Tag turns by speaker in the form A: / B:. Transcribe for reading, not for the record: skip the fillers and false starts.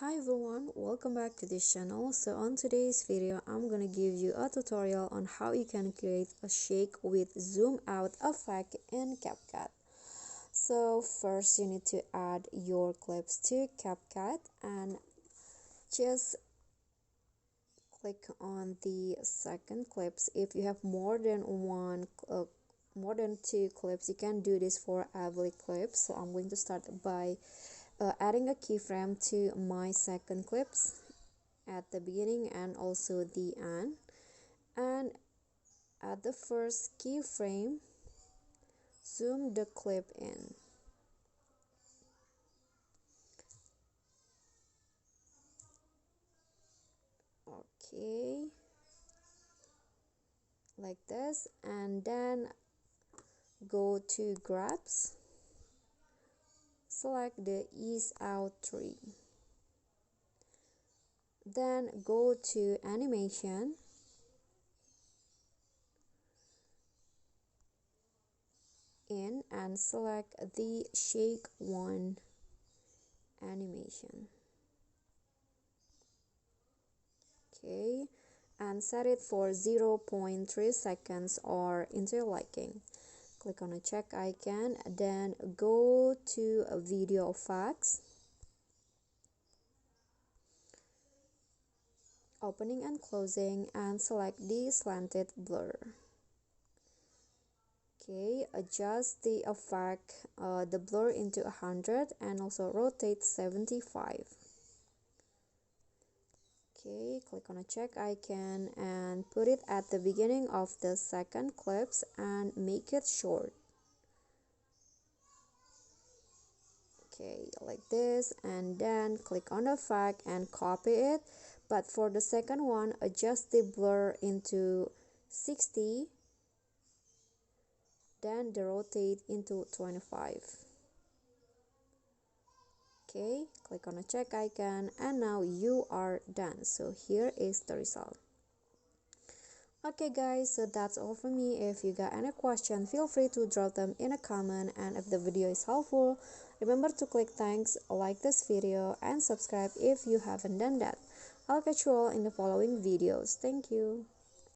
A: Hi everyone, welcome back to this channel. So on today's video, I'm gonna give you a tutorial on how you can create a shake with zoom out effect in CapCut. So first you need to add your clips to CapCut and just click on the second clips. If you have more than two clips, you can do this for every clip. So I'm going to start by adding a keyframe to my second clips at the beginning and also the end, and at the first keyframe zoom the clip in. Okay, like this, and then go to grabs, select the ease out tree, then go to animation in and select the shake one animation. Okay, and set it for 0.3 seconds or into your liking. Click on a check icon, then go to video effects, opening and closing, and select the slanted blur. Okay, adjust the effect, the blur into 100 and also rotate 75. Okay, click on a check icon and put it at the beginning of the second clips and make it short. Okay, like this, and then click on the effect and copy it, but for the second one adjust the blur into 60, then the rotate into 25. Okay, click on the check icon and now you are done. So here is the result. Okay guys, so that's all for me. If you got any question, feel free to drop them in a comment, and if the video is helpful, remember to click thanks, like this video, and subscribe if you haven't done that. I'll catch you all in the following videos. Thank you.